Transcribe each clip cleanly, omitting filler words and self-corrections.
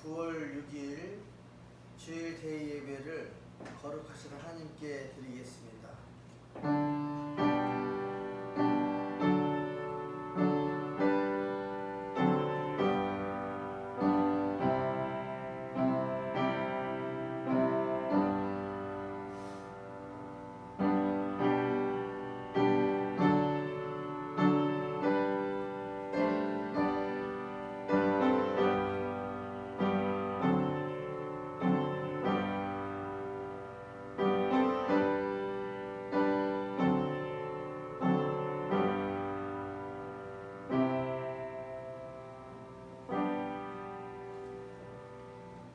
9월 6일 주일 대의 예배를 거룩하신 하나님께 드리겠습니다.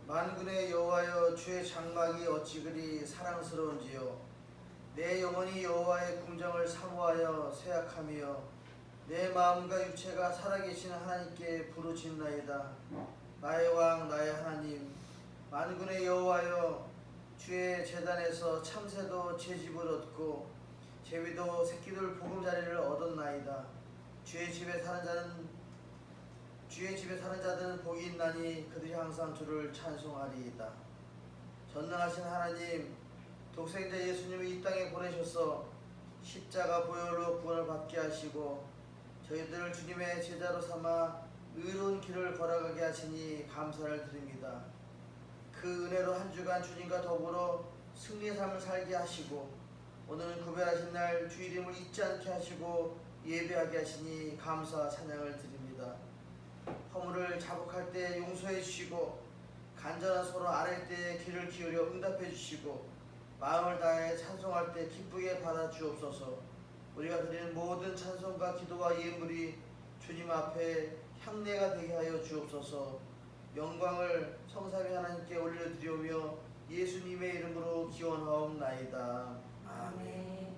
만군의 여호와여, 주의 장막이 어찌 그리 사랑스러운지요. 내 영혼이 여호와의 궁정을 사모하여 쇠약하며 내 마음과 육체가 살아계신 하나님께 부르짖나이다. 나의 왕 나의 하나님, 만군의 여호와여, 주의 제단에서 참새도 제집을 얻고 제비도 새끼들 보금자리를 얻었나이다. 주의 집에 사는 자들은 복이 있나니 그들이 항상 주를 찬송하리이다. 전능하신 하나님, 독생자 예수님을 이 땅에 보내셔서 십자가 보혈로 구원을 받게 하시고 저희들을 주님의 제자로 삼아 의로운 길을 걸어가게 하시니 감사를 드립니다. 그 은혜로 한 주간 주님과 더불어 승리의 삶을 살게 하시고 오늘은 구별하신 날 주 이름을 잊지 않게 하시고 예배하게 하시니 감사 찬양을 드립니다. 허물을 자복할 때 용서해 주시고 간절한 서로 아랠 때 귀를 기울여 응답해 주시고 마음을 다해 찬송할 때 기쁘게 받아 주옵소서. 우리가 드리는 모든 찬송과 기도와 예물이 주님 앞에 향례가 되게 하여 주옵소서. 영광을 성삼위 하나님께 올려드리오며 예수님의 이름으로 기원하옵나이다. 아멘.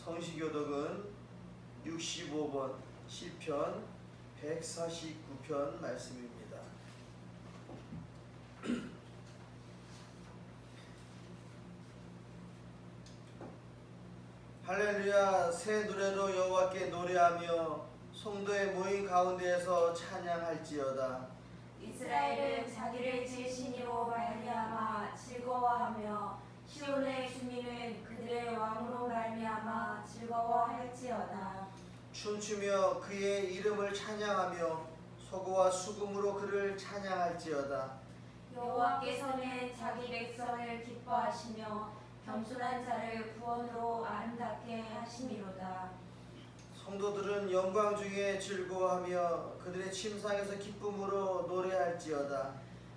성시교독은 65번 시편 149편 말씀입니다. 할렐루야. 새 노래로 여호와께 노래하며 성도의 모임 가운데에서 찬양할지어다. 이스라엘은 자기를 지으신 이로 말미암아 즐거워하며 시온의 주민은 그들의 왕으로 말미암아 즐거워할지어다. 춤추며 그의 이름을 찬양하며 소고와 수금으로 그를 찬양할지어다. 여호와께서는 자기 백성을 기뻐하시며 겸손한 자를 구원으로 아름답게 하심이로다. 성도들은 영광 중에 즐거워하며 그들의 침상에서 기쁨으로 노래할지어다.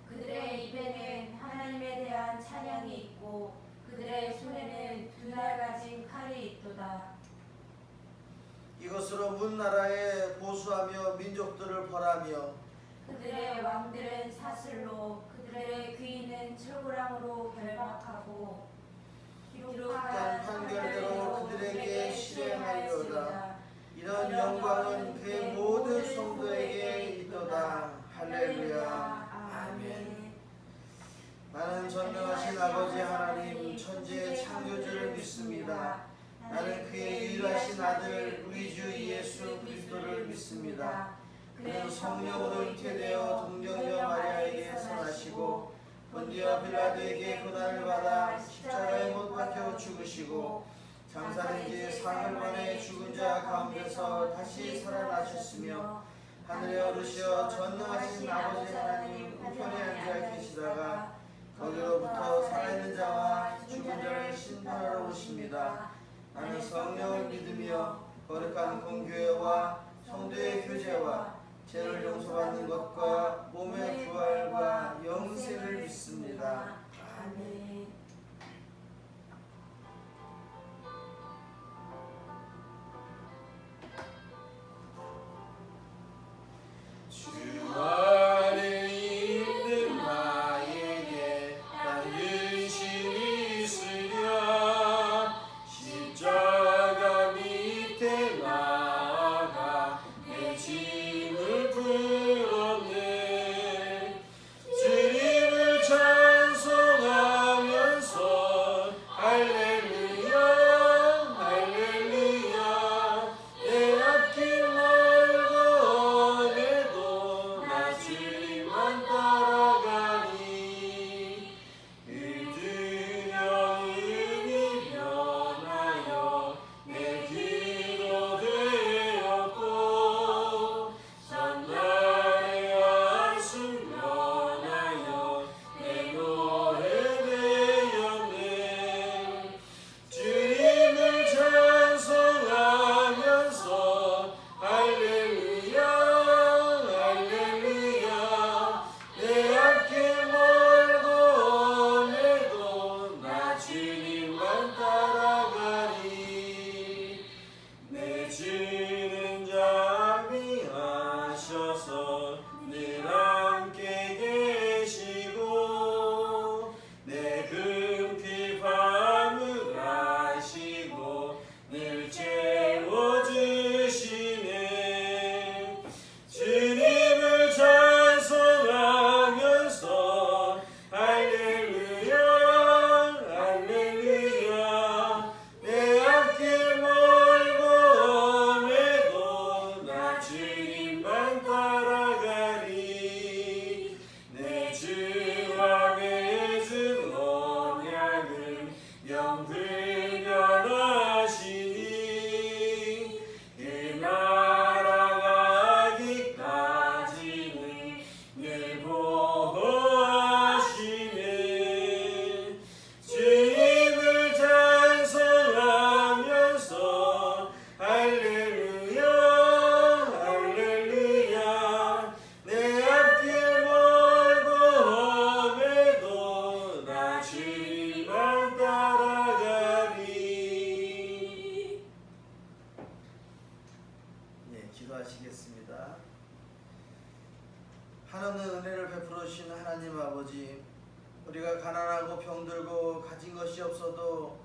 그들의 입에는 하나님에 대한 찬양이 있고 그들의 손에는 두 날 가진 칼이 있도다. 이것으로 문 나라에 보수하며 민족들을 벌하며 그들의 왕들은 사슬로 그들의 귀인은 철구랑으로 결박하고 기록한 판결대로 그들에게 실행하리로다. 이런 영광은 그의 모든 성도에게 있도다. 할렐루야. 아멘. 나는 전능하신 아버지 하나님 천지의 창조주를 믿습니다. 나는 그의 유일하신 아들 우리 주 예수 그리스도를 믿습니다. 그는 성령으로 잉태되어 동정녀 마리아에게서 나시고 본디오 빌라도에게 고난을 받아 십자가에 못 박혀 죽으시고 장사된 지 사흘 만에 죽은 자 가운데서 다시 살아나셨으며 하늘에 오르시어 전능하신 아버지 하나님 우편에 앉아 계시다가 거기로부터 살아있는 자와 죽은 자를 심판하러 오십니다. 나는 성령을 믿으며 거룩한 공교회와 성도의 교제와 죄를 용서받는 것과 몸의 부활과 영생을 믿습니다. 아멘. 주 안에 있는 나에게 난 근심이 있으랴. 십자가 밑에 나아가 내 짐을 풀었네. 주님을 찬송하면서 할렐루야 할렐루야. 내 앞길 멀고 오늘도 나 주님만 따라가니. 그들여 은이 변하여 내 기도 되었고 전날의 한숨 변하여 내 노래 되었네. 주님을 찬송하면서 할렐루야 할렐루야. 내 앞길 멀고 오늘도 나 주님만 따라가리. 내 주는 자비하셔서 늘 함께 계시고 내 금피 화물하시고 늘 채워주시네. 주님을 찬송하면서 할렐루야 할렐루야. 내 앞길 멀고 오매도 나 주님만 따라가리. 내 주와 맺은 언약은 영불 변하시니 그 날아가기까지는 늘 보호하시네. 주님을 찬송하면서 할렐루야 할렐루야. 내 앞길 멀고 오매도 나 주님만 따라가리. 네, 기도하시겠습니다. 하나님의 은혜를 베풀어 주신 하나님 아버지, 우리가 가난하고 병들고 가진 것이 없어도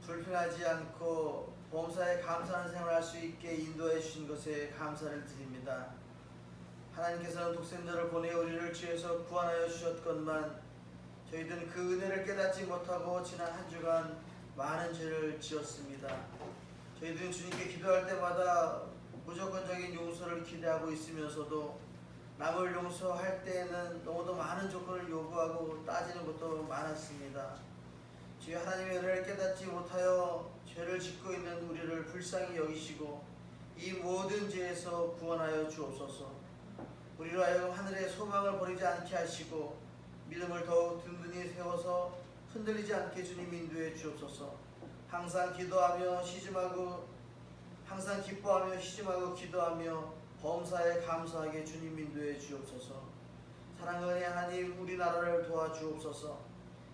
불편하지 않고 범사에 감사하는 생활을 할 수 있게 인도해 주신 것에 감사를 드립니다. 하나님께서는 독생자를 보내 우리를 죄에서 구원하여 주셨건만 저희들은 그 은혜를 깨닫지 못하고 지난 한 주간 많은 죄를 지었습니다. 저희들은 주님께 기도할 때마다 무조건적인 용서를 기대하고 있으면서도 남을 용서할 때에는 너무도 많은 조건을 요구하고 따지는 것도 많았습니다. 주여, 하나님의 은혜를 깨닫지 못하여 죄를 짓고 있는 우리를 불쌍히 여기시고 이 모든 죄에서 구원하여 주옵소서. 우리로 하여금 하늘의 소망을 버리지 않게 하시고 믿음을 더욱 든든히 세워서 흔들리지 않게 주님 인도해 주옵소서. 항상 기도하며 항상 기뻐하며 시즘하고 기도하며 범사에 감사하게 주님 인도해 주옵소서. 사랑의 하나님, 우리나라를 도와주옵소서.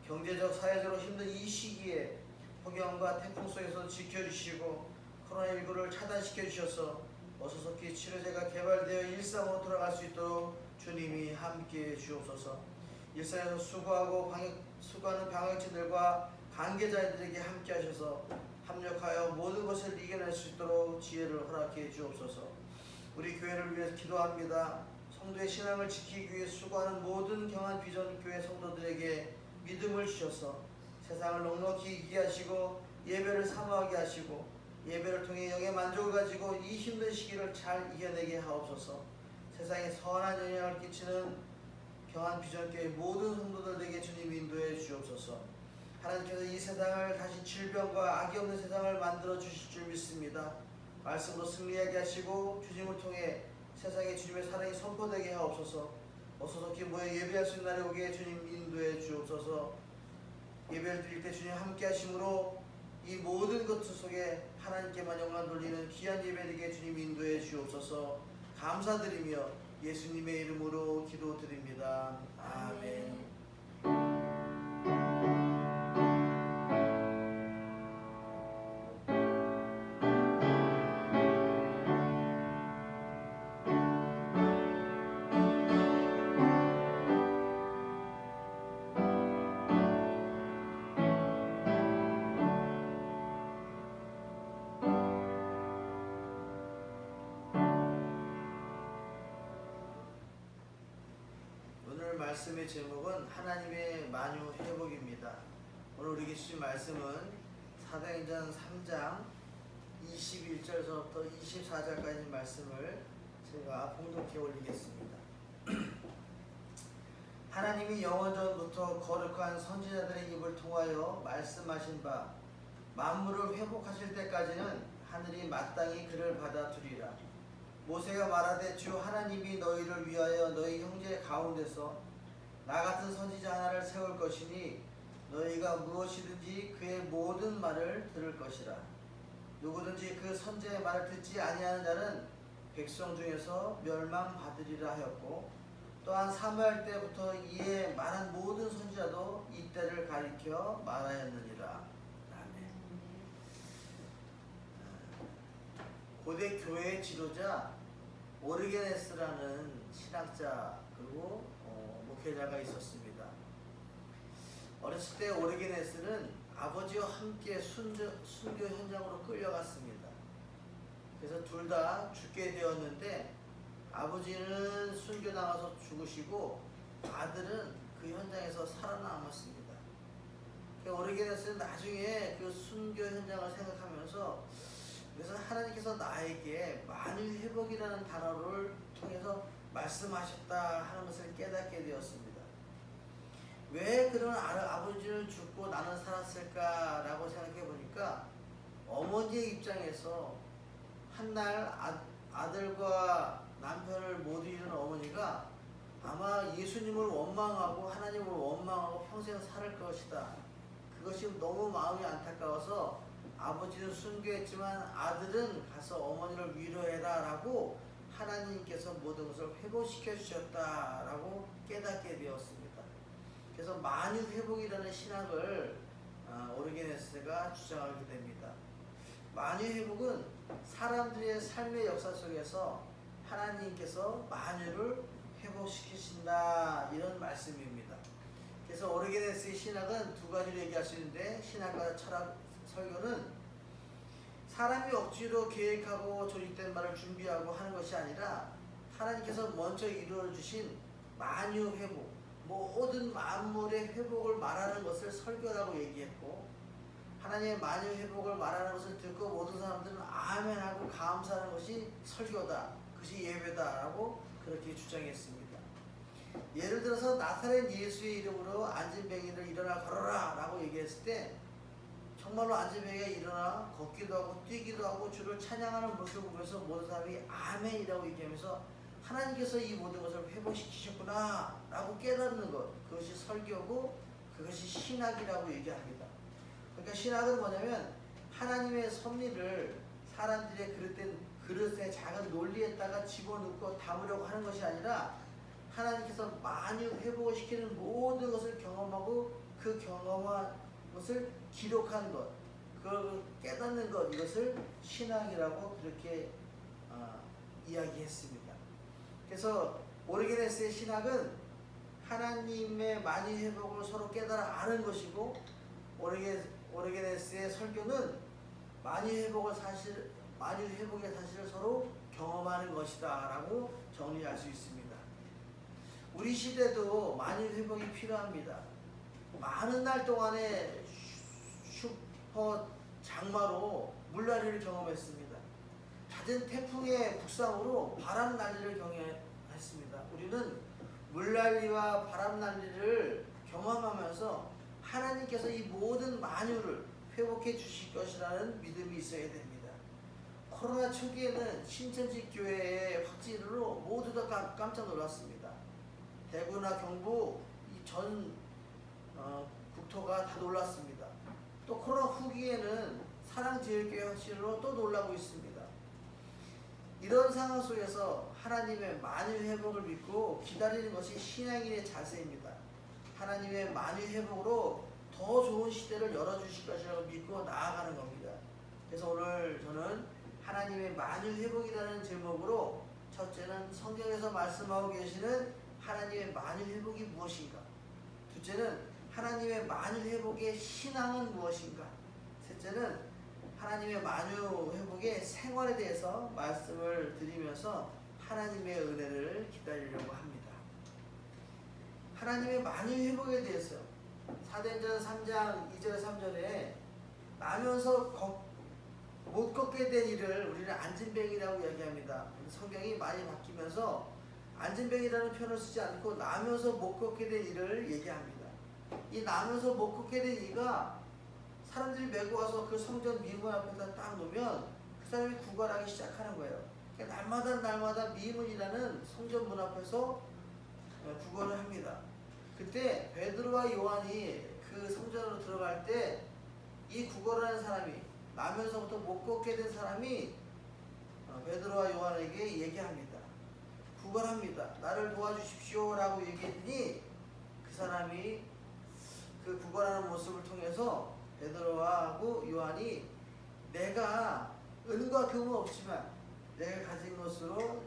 경제적 사회적으로 힘든 이 시기에 폭염과 태풍 속에서 지켜주시고 코로나19를 차단시켜 주셔서 어서속히 치료제가 개발되어 일상으로 돌아갈 수 있도록 주님이 함께해 주옵소서. 일상에서 수고하는 방역진들과 관계자들에게 함께 하셔서 합력하여 모든 것을 이겨낼 수 있도록 지혜를 허락해 주옵소서. 우리 교회를 위해서 기도합니다. 성도의 신앙을 지키기 위해 수고하는 모든 경한 비전 교회 성도들에게 믿음을 주셔서 세상을 넉넉히 이기게 하시고 예배를 사모하게 하시고 예배를 통해 영의 만족을 가지고 이 힘든 시기를 잘 이겨내게 하옵소서. 세상에 선한 영향을 끼치는 평안 비전교회 모든 성도들에게 주님 인도해 주옵소서. 하나님께서 이 세상을 다시 질병과 악이 없는 세상을 만들어 주실 줄 믿습니다. 말씀으로 승리하게 하시고 주님을 통해 세상에 주님의 사랑이 선포되게 하옵소서. 어서 깊이 모여 예배할 수 있는 날에 오게 주님 인도해 주옵소서. 예배를 드릴 때 주님 함께 하심으로 이 모든 것들 속에 하나님께만 영광 돌리는 귀한 예배되게 주님 인도해 주옵소서. 감사드리며 예수님의 이름으로 기도드립니다. 아멘. 오늘 말씀의 제목은 하나님의 만유 회복입니다. 오늘 우리에게 주신 말씀은 사도행전 3장 21절서부터 24절까지 말씀을 제가 봉독해 올리겠습니다. 하나님이 영원전부터 거룩한 선지자들의 입을 통하여 말씀하신 바 만물을 회복하실 때까지는 하늘이 마땅히 그를 받아두리라. 모세가 말하되 주 하나님이 너희를 위하여 너희 형제 가운데서 나 같은 선지자 하나를 세울 것이니 너희가 무엇이든지 그의 모든 말을 들을 것이라. 누구든지 그 선지자의 말을 듣지 아니하는 자는 백성 중에서 멸망받으리라 하였고, 또한 사무엘 때부터 이에 말한 모든 선지자도 이때를 가리켜 말하였느니라. 아멘. 고대 교회의 지도자 오르게네스라는 신학자 그리고 목회자가 있었습니다. 어렸을 때 오르게네스는 아버지와 함께 순교 현장으로 끌려갔습니다. 그래서 둘 다 죽게 되었는데 아버지는 순교 나가서 죽으시고 아들은 그 현장에서 살아남았습니다. 오르게네스는 나중에 그 순교 현장을 생각하면서 그래서 하나님께서 나에게 만유 회복이라는 단어를 통해서 말씀하셨다 하는 것을 깨닫게 되었습니다. 왜 그런 아버지는 죽고 나는 살았을까라고 생각해 보니까 어머니의 입장에서 한날 아들과 남편을 못 잃은 어머니가 아마 예수님을 원망하고 하나님을 원망하고 평생 살 것이다. 그것이 너무 마음이 안타까워서 아버지는 순교했지만 아들은 가서 어머니를 위로해라 라고 하나님께서 모든 것을 회복시켜 주셨다라고 깨닫게 되었습니다. 그래서 만유 회복이라는 신학을 오르게네스가 주장하게 됩니다. 만유 회복은 사람들의 삶의 역사 속에서 하나님께서 만유를 회복시키신다 이런 말씀입니다. 그래서 오르게네스의 신학은 두 가지로 얘기할 수 있는데, 신학과 철학 설교는 사람이 억지로 계획하고 조직된 말을 준비하고 하는 것이 아니라 하나님께서 먼저 이루어주신 만유 회복, 모든 만물의 회복을 말하는 것을 설교라고 얘기했고, 하나님의 만유 회복을 말하는 것을 듣고 모든 사람들은 아멘하고 감사하는 것이 설교다, 그것이 예배다라고 그렇게 주장했습니다. 예를 들어서 나사렛 예수의 이름으로 안진뱅이를 일어나 걸어라 라고 얘기했을 때 정말로 안진뱅이가 일어나 걷기도 하고 뛰기도 하고 주를 찬양하는 모습을 보면서 모든 사람이 아멘이라고 얘기하면서 하나님께서 이 모든 것을 회복시키셨구나 라고 깨닫는 것, 그것이 설교고 그것이 신학이라고 얘기합니다. 그러니까 신학은 뭐냐면 하나님의 섭리를 사람들의 그릇에 작은 논리에다가 집어넣고 담으려고 하는 것이 아니라 하나님께서 만유 회복을 시키는 모든 것을 경험하고 그 경험한 것을 기록한 것, 그걸 깨닫는 것, 이것을 신학이라고 그렇게 이야기했습니다. 그래서 오르게네스의 신학은 하나님의 만유 회복을 서로 깨달아 아는 것이고, 오르게네스의 설교는 만유 회복의 사실을 서로 경험하는 것이다 라고 정리할 수 있습니다. 우리 시대도 만유 회복이 필요합니다. 많은 날 동안에 슈퍼 장마로 물난리를 경험했습니다. 잦은 태풍의 북상으로 바람 난리를 경험했습니다. 우리는 물난리와 바람 난리를 경험하면서 하나님께서 이 모든 만유를 회복해 주실 것이라는 믿음이 있어야 됩니다. 코로나 초기에는 신천지 교회의 확진으로 모두 다 깜짝 놀랐습니다. 대구나 경북 전 국토가 다 놀랐습니다. 또 코로나 후기에는 사랑제일교회 확진으로 또 놀라고 있습니다. 이런 상황 속에서 하나님의 만유 회복을 믿고 기다리는 것이 신앙인의 자세입니다. 하나님의 만유 회복으로 더 좋은 시대를 열어주실 것이라고 믿고 나아가는 겁니다. 그래서 오늘 저는 하나님의 만유 회복이라는 제목으로 첫째는 성경에서 말씀하고 계시는 하나님의 만유 회복이 무엇인가, 둘째는 하나님의 만유 회복의 신앙은 무엇인가, 셋째는 하나님의 만유 회복의 생활에 대해서 말씀을 드리면서 하나님의 은혜를 기다리려고 합니다. 하나님의 만유 회복에 대해서 사도행전 3장 2절 3절에 나면서 못 걷게 된 일을 우리는 안진뱅이라고 이야기합니다. 성경이 많이 바뀌면서 안진뱅이라는 표현을 쓰지 않고 나면서 못 걷게 된 일을 얘기합니다. 이 나면서 못 걷게 된 이가 사람들이 메고 와서 그 성전 미문 앞에다 딱 놓으면 그 사람이 구걸하기 시작하는 거예요. 그러니까 날마다 미문이라는 성전 문 앞에서 구걸을 합니다. 그때 베드로와 요한이 그 성전으로 들어갈 때 이 구걸하는 사람이, 나면서부터 못 걷게 된 사람이 베드로와 요한에게 얘기합니다. 구걸합니다. 나를 도와주십시오 라고 얘기했더니 그 사람이 그 구걸하는 모습을 통해서 베드로하고 요한이 내가 은과 금은 없지만 내가 가진 것으로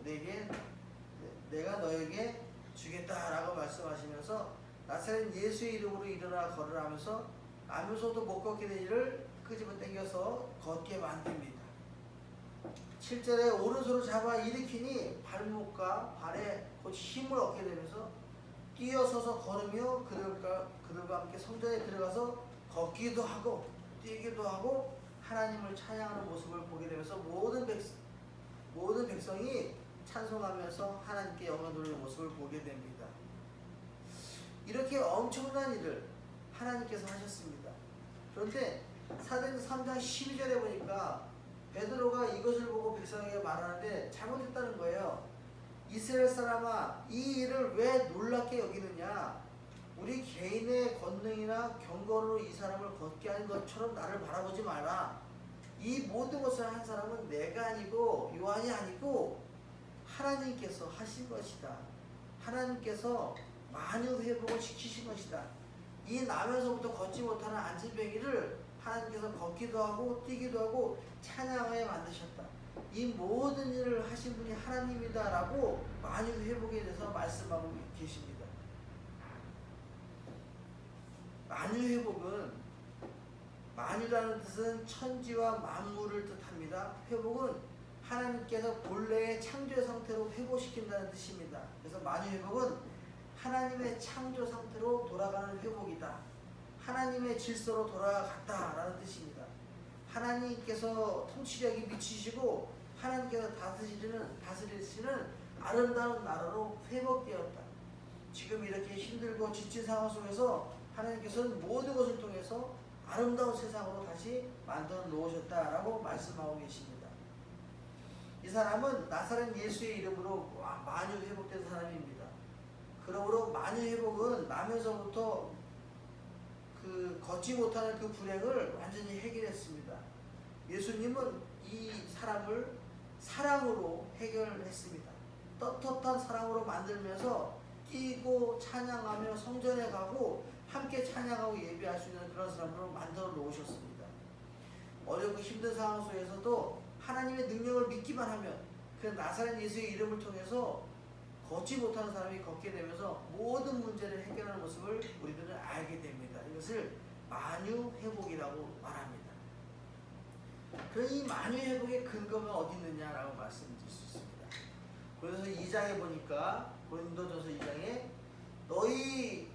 내가 너에게 주겠다라고 말씀하시면서 나사렛 예수의 이름으로 일어나 걸으라 하면서 나면서도 못 걷게 된 일을 끄집어 당겨서 걷게 만듭니다. 7절에 오른손을 잡아 일으키니 발목과 발에 곧 힘을 얻게 되면서 뛰어서서 걸으며 그들과 함께 성전에 들어가서 걷기도 하고 뛰기도 하고 하나님을 찬양하는 모습을 보게 되면서 모든 백성이 찬송하면서 하나님께 영광 돌리는 모습을 보게 됩니다. 이렇게 엄청난 일을 하나님께서 하셨습니다. 그런데 사도행전 3장 12절에 보니까 베드로가 이것을 보고 백성에게 말하는데 잘못했다는 거예요. 이스라엘 사람아, 이 일을 왜 놀랍게 여기느냐? 우리 개인의 권능이나 경건으로 이 사람을 걷게 하는 것처럼 나를 바라보지 마라. 이 모든 것을 한 사람은 내가 아니고 요한이 아니고 하나님께서 하신 것이다. 하나님께서 만유 회복을 시키신 것이다. 이 나면서부터 걷지 못하는 안진뱅이를 하나님께서 걷기도 하고 뛰기도 하고 찬양하게 만드셨다. 이 모든 일을 하신 분이 하나님이다 라고 만유 회복에 대해서 말씀하고 계십니다. 만유 회복은, 만유라는 뜻은 천지와 만물을 뜻합니다. 회복은 하나님께서 본래의 창조 상태로 회복시킨다는 뜻입니다. 그래서 만유 회복은 하나님의 창조 상태로 돌아가는 회복이다. 하나님의 질서로 돌아갔다라는 뜻입니다. 하나님께서 통치력이 미치시고 하나님께서 다스리시는 아름다운 나라로 회복되었다. 지금 이렇게 힘들고 지친 상황 속에서 하나님께서는 모든 것을 통해서 아름다운 세상으로 다시 만들어 놓으셨다라고 말씀하고 계십니다. 이 사람은 나사렛 예수의 이름으로 만유 회복된 사람입니다. 그러므로 만유 회복은 나면서부터 걷지 못하는 그 불행을 완전히 해결했습니다. 예수님은 이 사람을 사랑으로 해결했습니다. 떳떳한 사랑으로 만들면서 뛰고 찬양하며 성전에 가고 함께 찬양하고 예배할 수 있는 그런 사람으로 만들어 놓으셨습니다. 어렵고 힘든 상황 속에서도 하나님의 능력을 믿기만 하면 그 나사렛 예수의 이름을 통해서 걷지 못하는 사람이 걷게 되면서 모든 문제를 해결하는 모습을 우리들은 알게 됩니다. 이것을 만유 회복이라고 말합니다. 그럼 이 만유 회복의 근거가 어디 있느냐라고 말씀드릴 수 있습니다. 그래서 2장에 보니까 고린도전서 2장에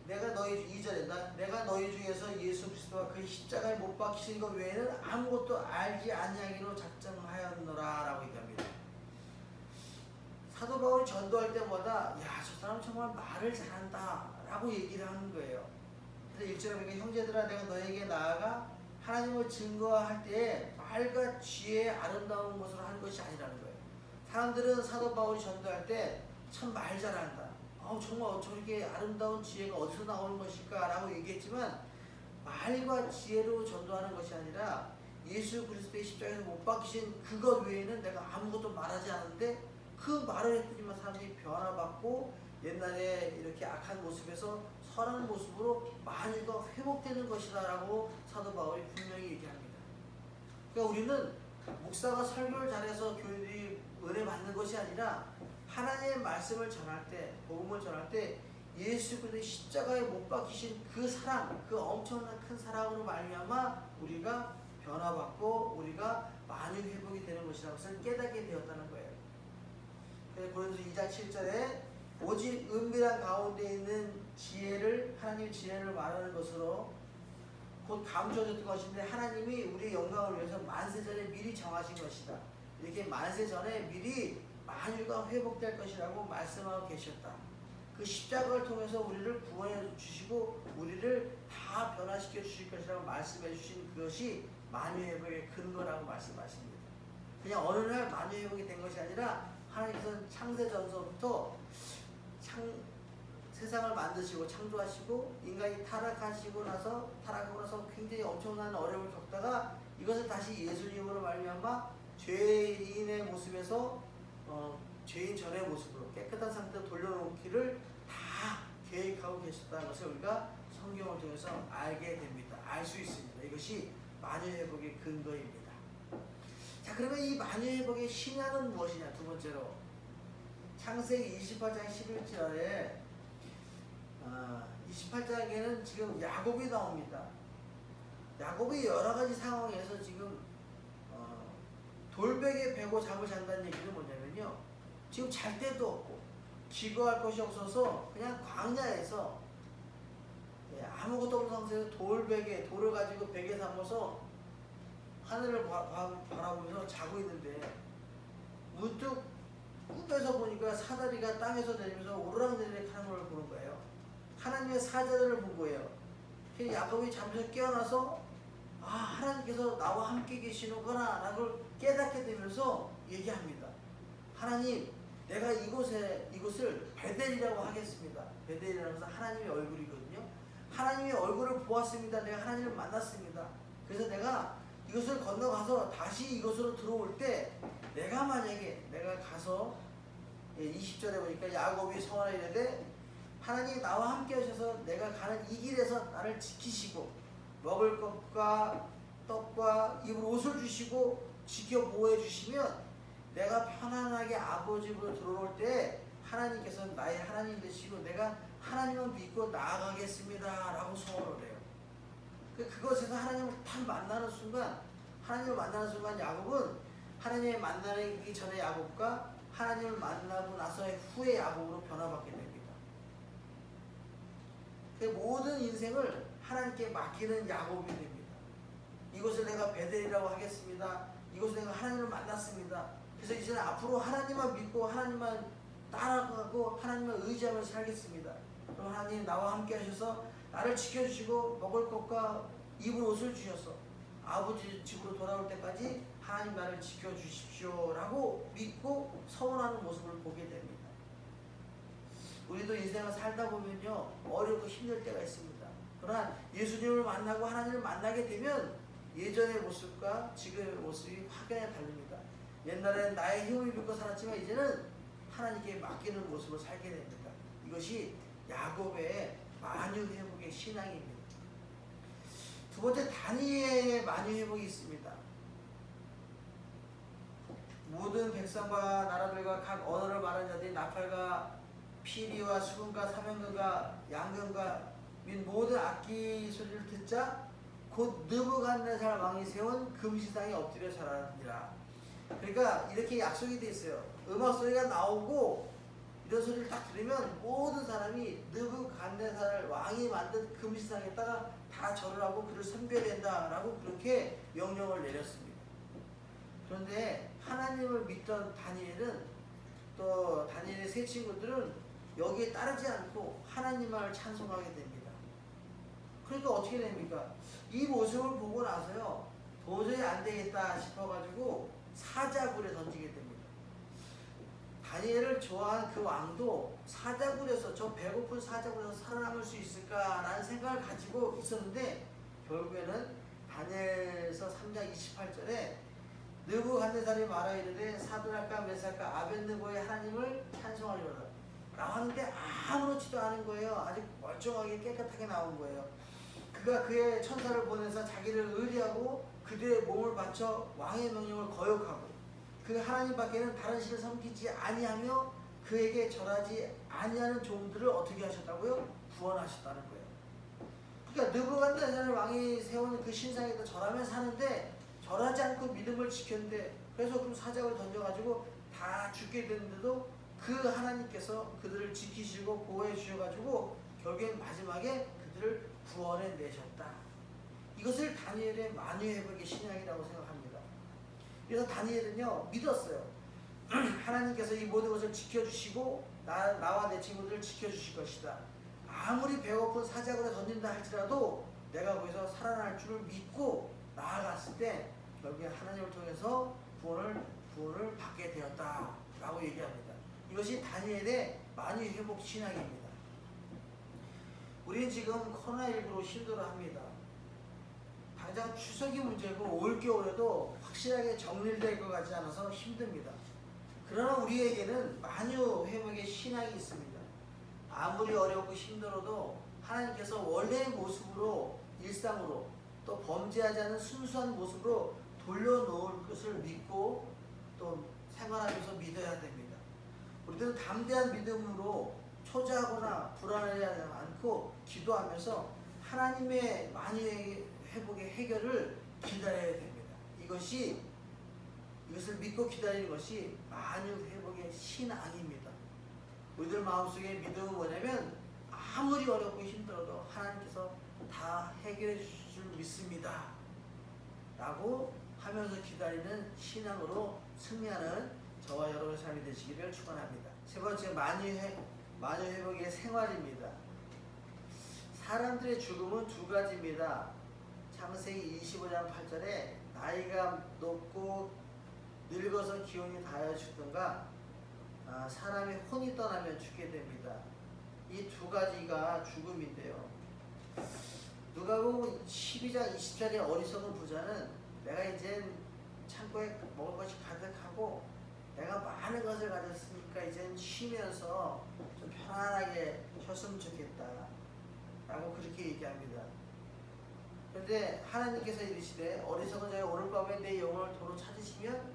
내가 너희 2절에 내가 너희 중에서 예수 그리스도와 그 십자가에 못 박히신 것 외에는 아무것도 알지 아니하기로 작정하였노라라고 얘기합니다. 사도 바울이 전도할 때마다 야, 저 사람 정말 말을 잘한다라고 얘기를 하는 거예요. 그래서 1절에 보니까 형제들아 내가 너에게 나아가 하나님을 증거할 때에 말과 지혜의 아름다운 것으로 하는 것이 아니라는 거예요. 사람들은 사도 바울이 전도할 때 참 말 잘한다. 정말 저렇게 아름다운 지혜가 어디서 나오는 것일까 라고 얘기했지만 말과 지혜로 전도하는 것이 아니라 예수 그리스도의 십자가에서 못 박히신 그것 외에는 내가 아무것도 말하지 않았는데 그 말을 했더니만 사람들이 변화받고 옛날에 이렇게 악한 모습에서 선한 모습으로 만유가 회복되는 것이다 라고 사도 바울이 분명히 얘기합니다. 그러니까 우리는 목사가 설교를 잘해서 교인들이 은혜 받는 것이 아니라 하나님의 말씀을 전할 때, 복음을 전할 때 예수 그리스도의 십자가에 못 박히신 그 사랑, 그 엄청난 큰 사랑으로 말미암아 우리가 변화받고 우리가 만유 회복이 되는 것이라는 것을 깨닫게 되었다는 거예요. 그래서 고린도서 2장 7절에 오직 은밀한 가운데 있는 지혜를 하나님의 지혜를 말하는 것으로 곧 감춰졌던 것인데 하나님이 우리의 영광을 위해서 만세 전에 미리 정하신 것이다. 이렇게 만세 전에 미리 만유가 회복될 것이라고 말씀하고 계셨다. 그 십자가를 통해서 우리를 구원해 주시고 우리를 다 변화시켜 주실 것이라고 말씀해 주신 그것이 만유 회복의 근거라고 말씀하십니다. 그냥 어느 날 만유 회복이 된 것이 아니라 하나님께서는 창세전서부터 세상을 만드시고 창조하시고 인간이 타락하고 나서 굉장히 엄청난 어려움을 겪다가 이것을 다시 예수님으로 말미암아 죄인의 모습에서 죄인 전의 모습으로 깨끗한 상태로 돌려놓기를 다 계획하고 계셨다는 것을 우리가 성경을 통해서 알게 됩니다. 알 수 있습니다. 이것이 만유 회복의 근거입니다. 자, 그러면 이 만유 회복의 신약은 무엇이냐? 두 번째로 창세기 28장 11절에 28장에는 지금 야곱이 나옵니다. 야곱이 여러 가지 상황에서 지금 돌베개 베고 잠을 잔다는 얘기는 뭐냐면요, 지금 잘 데도 없고 기거할 것이 없어서 그냥 광야에서 아무것도 없는 상태에서 돌을 가지고 베개 삼아서 하늘을 바라보면서 자고 있는데 문득 꿈에서 보니까 사다리가 땅에서 내리면서 오르락내리락 하는 걸 보는 거예요. 하나님의 사자들을 본 거예요. 그래서 야곱이 잠에서 깨어나서 하나님께서 나와 함께 계시는구나 라고 깨닫게 되면서 얘기합니다. 하나님, 내가 이곳을 베델이라고 하겠습니다. 베델이라는 것은 하나님의 얼굴이거든요. 하나님의 얼굴을 보았습니다. 내가 하나님을 만났습니다. 그래서 내가 이것을 건너가서 다시 이곳으로 들어올 때 내가 만약에 내가 가서 20절에 보니까 야곱이 성하라 이르되 하나님 나와 함께 하셔서 내가 가는 이 길에서 나를 지키시고 먹을 것과 떡과 입을 옷을 주시고 지켜 보호해 주시면 내가 편안하게 아버지 집으로 들어올 때 하나님께서 나의 하나님 되시고 내가 하나님을 믿고 나아가겠습니다 라고 소원을 해요. 그것에서 하나님을 딱 만나는 순간 야곱은 하나님을 만나기 전에 야곱과 하나님을 만나고 나서의 후의 야곱으로 변화받게 됩니다. 그 모든 인생을 하나님께 맡기는 야곱이 됩니다. 이곳을 내가 베델이라고 하겠습니다. 이곳을 내가 하나님을 만났습니다. 그래서 이제는 앞으로 하나님만 믿고 하나님만 따라가고 하나님만 의지하면서 살겠습니다. 그럼 하나님 나와 함께 하셔서 나를 지켜주시고 먹을 것과 입을 옷을 주셔서 아버지 집으로 돌아올 때까지 하나님 나를 지켜주십시오 라고 믿고 서원하는 모습을 보게 됩니다. 우리도 인생을 살다 보면요 어렵고 힘들 때가 있습니다. 그러나 예수님을 만나고 하나님을 만나게 되면 예전의 모습과 지금의 모습이 확연히 다릅니다. 옛날에는 나의 힘을 믿고 살았지만 이제는 하나님께 맡기는 모습을 살게 됩니다. 이것이 야곱의 만유 회복의 신앙입니다. 두 번째, 다니엘의 만유 회복이 있습니다. 모든 백성과 나라들과 각 언어를 말하는 자들이 나팔과 피리와 수금과 사명금과 양금과 및 모든 악기 소리를 듣자 곧 느부갓네살 왕이 세운 금시상에 엎드려 절하니라. 그러니까 이렇게 약속이 돼 있어요. 음악 소리가 나오고 이런 소리를 딱 들으면 모든 사람이 느부갓네살 왕이 만든 금시상에다가 다 절을 하고 그를 섬겨야 된다라고 그렇게 명령을 내렸습니다. 그런데 하나님을 믿던 다니엘은, 또 다니엘의 세 친구들은 여기에 따르지 않고 하나님만을 찬송하게 됩니다. 그러니까 어떻게 됩니까? 이 모습을 보고 나서요, 도저히 안 되겠다 싶어가지고 사자굴에 던지게 됩니다. 다니엘을 좋아한 그 왕도 사자굴에서, 저 배고픈 사자굴에서 살아남을 수 있을까라는 생각을 가지고 있었는데, 결국에는 다니엘서 3장 28절에 느부갓네살이 말하 이르되 사드락과 메삭과 아벳느고의 하나님을 찬송하리로다 라고 하는데 아무렇지도 않은 거예요. 아주 멀쩡하게 깨끗하게 나온 거예요. 그가 그의 천사를 보내서 자기를 의리하고 그들의 몸을 바쳐 왕의 명령을 거역하고 그 하나님밖에는 다른 신을 섬기지 아니하며 그에게 절하지 아니하는 종들을 어떻게 하셨다고요? 구원하셨다는 거예요. 그러니까 느부갓네살 왕이 세운 그 신상에도 절하면 사는데 절하지 않고 믿음을 지켰는데, 그래서 그럼 사자굴 던져가지고 다 죽게 됐는데도 그 하나님께서 그들을 지키시고 보호해 주셔가지고 결국엔 마지막에 그들을 구원해 내셨다. 이것을 다니엘의 만유회복의 신앙이라고 생각합니다. 그래서 다니엘은요 믿었어요. 하나님께서 이 모든 것을 지켜주시고 나와 내 친구들을 지켜주실 것이다. 아무리 배고픈 사자굴에 던진다 할지라도 내가 거기서 살아날 줄을 믿고 나아갔을 때 결국에 하나님을 통해서 구원을 받게 되었다라고 얘기합니다. 이것이 다니엘의 만유회복 신앙입니다. 우리는 지금 코로나19로 힘들어합니다. 당장 추석이 문제고 올겨울에도 확실하게 정리될 것 같지 않아서 힘듭니다. 그러나 우리에게는 만유회복의 신앙이 있습니다. 아무리 어렵고 힘들어도 하나님께서 원래의 모습으로, 일상으로, 또 범죄하지 않은 순수한 모습으로 돌려놓을 것을 믿고 또 생활하면서 믿어야 됩니다. 우리들은 담대한 믿음으로 초조하거나 불안하지 않고 기도하면서 하나님의 만유회복의 해결을 기다려야 됩니다. 이것을 믿고 기다리는 것이 만유회복의 신앙입니다. 우리들 마음속에 믿음은 뭐냐면 아무리 어렵고 힘들어도 하나님께서 다 해결해 주실 줄 믿습니다 라고 하면서 기다리는 신앙으로 승리하는 저와 여러분의 삶이 되시기를 축원합니다. 세 번째, 만유회복의 생활입니다. 사람들의 죽음은 두 가지입니다. 창세기 25장 8절에 나이가 높고 늙어서 기운이 다하여 죽든가 사람의 혼이 떠나면 죽게 됩니다. 이 두 가지가 죽음인데요. 누가복음 12장 20절의 어리석은 부자는 내가 이젠 창고에 먹을 것이 가득하고 내가 많은 것을 가졌으니까 이젠 쉬면서 좀 편안하게 쉬었으면 좋겠다 라고 그렇게 얘기합니다. 그런데 하나님께서 이르시되 어리석은 자여 오늘 밤에 내 영혼을 도로 찾으시면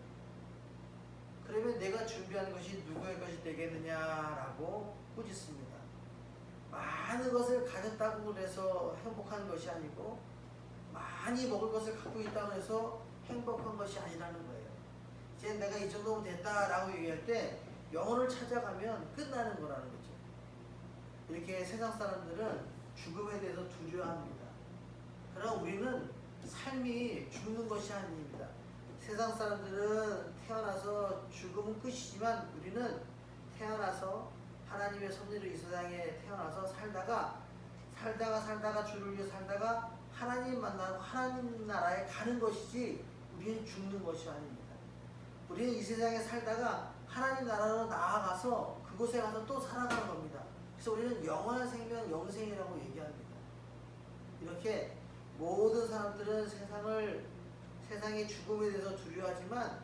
그러면 내가 준비한 것이 누구의 것이 되겠느냐라고 꾸짖습니다. 많은 것을 가졌다고 그래서 행복한 것이 아니고 많이 먹을 것을 갖고 있다고 해서 행복한 것이 아니라는 거예요. 이제 내가 이 정도면 됐다라고 얘기할 때 영혼을 찾아가면 끝나는 거라는 거죠. 이렇게 세상 사람들은 죽음에 대해서 두려워합니다. 그러나 우리는 삶이 죽는 것이 아닙니다. 세상 사람들은 태어나서 죽음은 끝이지만 우리는 태어나서 하나님의 섭리로 이 세상에 태어나서 살다가 주를 위해 살다가 하나님 만나고 하나님 나라에 가는 것이지 우리는 죽는 것이 아닙니다. 우리는 이 세상에 살다가 하나님 나라로 나아가서 그곳에 가서 또 살아가는 겁니다. 그래서 우리는 영원한 생명, 영생이라고 얘기합니다. 이렇게 모든 사람들은 세상의 죽음에 대해서 두려워하지만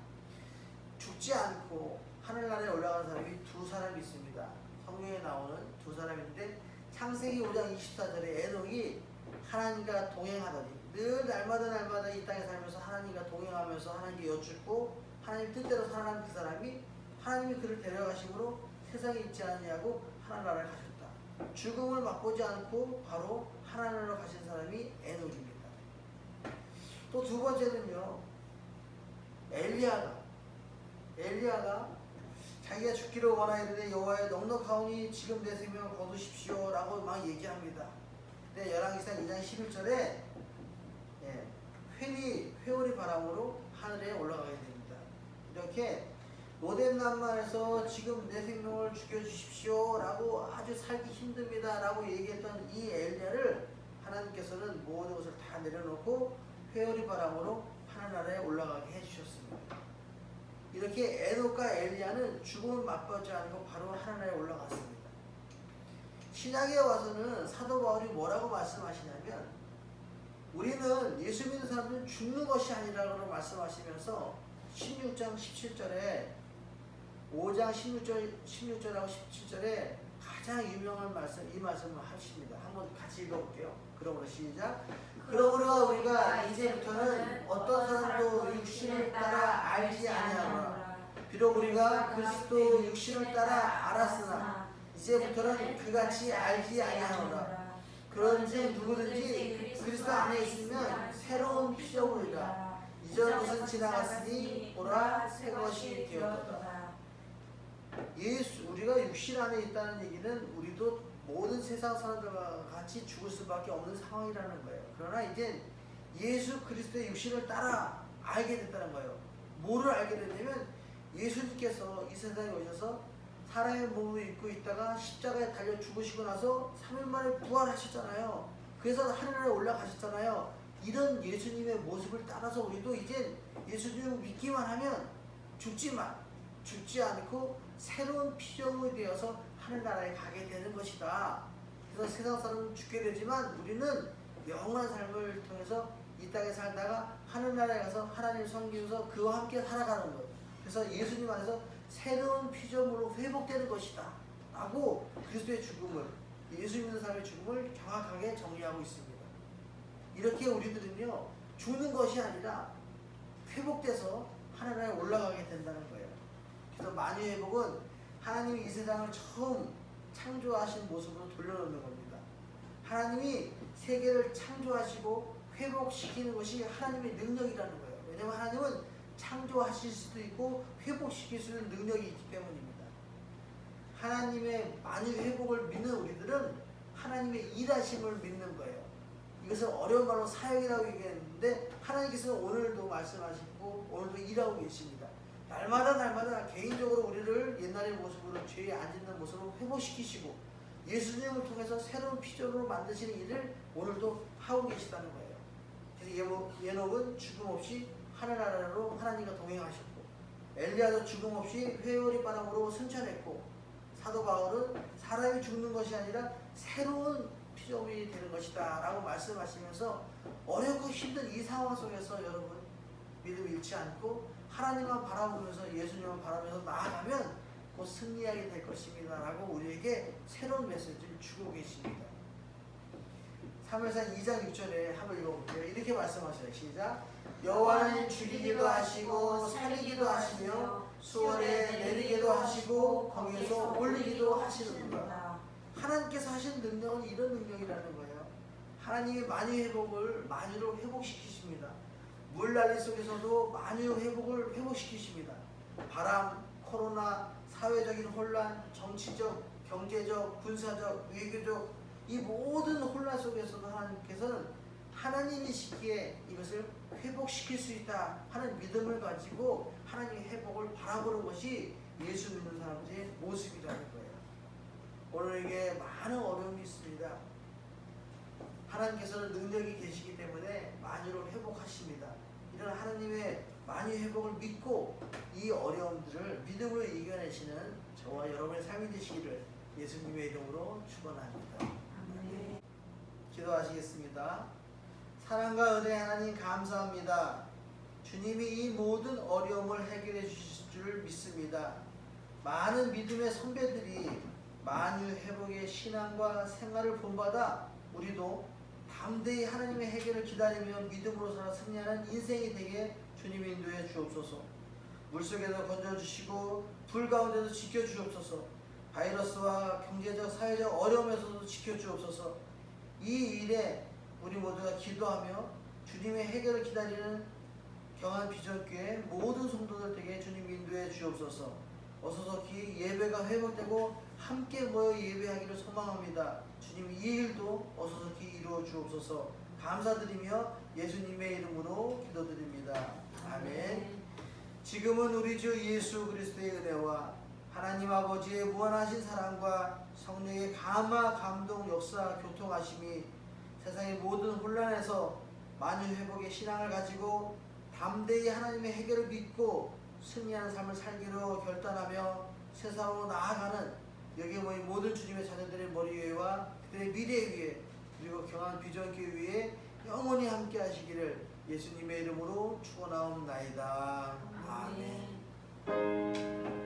죽지 않고 하늘나라에 올라가는 사람이 두 사람이 있습니다. 성경에 나오는 두 사람인데 창세기 5장 24절에 에녹이 하나님과 동행하더니 늘 날마다 이 땅에 살면서 하나님과 동행하면서 하나님께 여쭙고 하나님 뜻대로 살아가는 그 사람이 하나님이 그를 데려가심으로 세상에 있지 아니하고 하늘나라에 가셨다. 죽음을 맛보지 않고 바로 하늘나라로 가신 사람이 에녹입니다. 또 두 번째는요, 엘리야가 자기가 죽기를 원하이르되 여호와의 넉넉하오니 지금 내 생명을 거두십시오 라고 막 얘기합니다. 근데 열왕기상 2장 11절에 회오리 바람으로 하늘에 올라가게 됩니다. 이렇게 로뎀 난만에서 지금 내 생명을 죽여주십시오 라고 아주 살기 힘듭니다 라고 얘기했던 이 엘리야를 하나님께서는 모든 것을 다 내려놓고 회오리 바람으로 하늘나라에 올라가게 해주셨습니다. 이렇게 에녹과 엘리야는 죽음을 맛보지 않고 바로 하늘나라에 올라갔습니다. 신약에 와서는 사도 바울이 뭐라고 말씀하시냐면 우리는 예수 믿는 사람들은 죽는 것이 아니라고 말씀하시면서 16장 17절에 5장 16절하고 17절에 가장 유명한 말씀, 이 말씀을 하십니다. 한번 같이 읽어볼게요. 그러므로 시작. 그러므로 우리가 이제부터는 어떤 사람도 육신을 따라 알지 아니하노라. 비록 우리가 그리스도 육신을 따라 알았으나 이제부터는 그같이 알지 아니하노라. 그런즉 누구든지 그리스도 안에 있으면 새로운 피조물이라. 이전 것은 지나갔으니 보라 새 것이 되었도다. 우리가 육신 안에 있다는 얘기는 우리도 모든 세상 사람들과 같이 죽을 수밖에 없는 상황이라는 거예요. 그러나 이제 예수 그리스도의 육신을 따라 알게 됐다는 거예요. 뭐를 알게 됐냐면 예수님께서 이 세상에 오셔서 사람의 몸을 입고 있다가 십자가에 달려 죽으시고 나서 3일 만에 부활하셨잖아요. 그래서 하늘에 올라가셨잖아요. 이런 예수님의 모습을 따라서 우리도 이제 예수님을 믿기만 하면 죽지 않고 새로운 피조물이 되어서 하늘나라에 가게 되는 것이다. 그래서 세상 사람은 죽게 되지만 우리는 영원한 삶을 통해서 이 땅에 살다가 하늘나라에 가서 하나님을 섬기면서 그와 함께 살아가는 것. 그래서 예수님 안에서 새로운 피조물로 회복되는 것이다 라고 그리스도의 죽음을, 예수 믿는 사람의 죽음을 정확하게 정리하고 있습니다. 이렇게 우리들은요 죽는 것이 아니라 회복돼서 하늘나라에 올라가게 된다는 거예요. 그래서 만유회복은 하나님이 이 세상을 처음 창조하신 모습으로 돌려놓는 겁니다. 하나님이 세계를 창조하시고 회복시키는 것이 하나님의 능력이라는 거예요. 왜냐하면 하나님은 창조하실 수도 있고 회복시킬 수 있는 능력이 있기 때문입니다. 하나님의 만유회복을 믿는 우리들은 하나님의 일하심을 믿는 거예요. 이것을 어려운 말로 사역이라고 얘기했는데 하나님께서 오늘도 말씀하시고 오늘도 일하고 계십니다. 날마다 개인적으로 우리를 옛날의 모습으로 죄에 안 짓는 모습으로 회복시키시고 예수님을 통해서 새로운 피조물로 만드시는 일을 오늘도 하고 계시다는 거예요. 그래서 에녹은 죽음 없이 하늘나라로 하나님과 동행하셨고 엘리야도 죽음 없이 회오리 바람으로 승천했고 사도 바울은 사람이 죽는 것이 아니라 새로운 피조물이 되는 것이다 라고 말씀하시면서 어렵고 힘든 이 상황 속에서 여러분 믿음 잃지 않고 하나님만 바라보면서 예수님만 바라보면서 나아가면 곧 승리하게 될 것입니다 라고 우리에게 새로운 메시지를 주고 계십니다. 사무엘상 2장 6절에 한번 읽어볼게요. 이렇게 말씀하셔요. 시작. 여호와는 죽이기도 하시고 살리기도 하시며 수월에 내리기도 하시고 거기에서 올리기도 하시는구나. 하나님께서 하신 능력은 이런 능력이라는 거예요. 하나님이 만유회복을 만유로 회복시키십니다. 물난리 속에서도 만유 회복을 회복시키십니다. 바람, 코로나, 사회적인 혼란, 정치적, 경제적, 군사적, 외교적 이 모든 혼란 속에서도 하나님께서는 하나님이시기에 이것을 회복시킬 수 있다 하는 믿음을 가지고 하나님의 회복을 바라보는 것이 예수 믿는 사람들의 모습이라는 거예요. 오늘에게 많은 어려움이 있습니다. 하나님께서는 능력이 계시기 때문에 만유를 회복하십니다. 이런 하나님의 만유 회복을 믿고 이 어려움들을 믿음으로 이겨내시는 저와 여러분의 삶이 되시기를 예수님의 이름으로 축원합니다. 기도하시겠습니다. 사랑과 은혜 하나님 감사합니다. 주님이 이 모든 어려움을 해결해 주실 줄 믿습니다. 많은 믿음의 선배들이 만유 회복의 신앙과 생활을 본받아 우리도 담대히 하나님의 해결을 기다리며 믿음으로 살아 승리하는 인생이 되게 주님 인도해 주옵소서. 물속에도 건져주시고 불 가운데도 지켜주옵소서. 바이러스와 경제적 사회적 어려움에서도 지켜주옵소서. 이 일에 우리 모두가 기도하며 주님의 해결을 기다리는 경한 비전교회 모든 성도들 되게 주님 인도해 주옵소서. 어서서히 예배가 회복되고 함께 모여 예배하기를 소망합니다. 주님 이 일도 어서서히 이루어 주옵소서. 감사드리며 예수님의 이름으로 기도드립니다. 아멘. 지금은 우리 주 예수 그리스도의 은혜와 하나님 아버지의 무한하신 사랑과 성령의 감화, 감동, 역사, 교통하심이 세상의 모든 혼란에서 만유 회복의 신앙을 가지고 담대히 하나님의 해결을 믿고 승리하는 삶을 살기로 결단하며 세상으로 나아가는 여기에 모인 모든 주님의 자녀들의 머리 위에와 그들의 미래 위에 그리고 경한 비전교회 위에 영원히 함께 하시기를 예수님의 이름으로 축원하옵나이다. 아멘.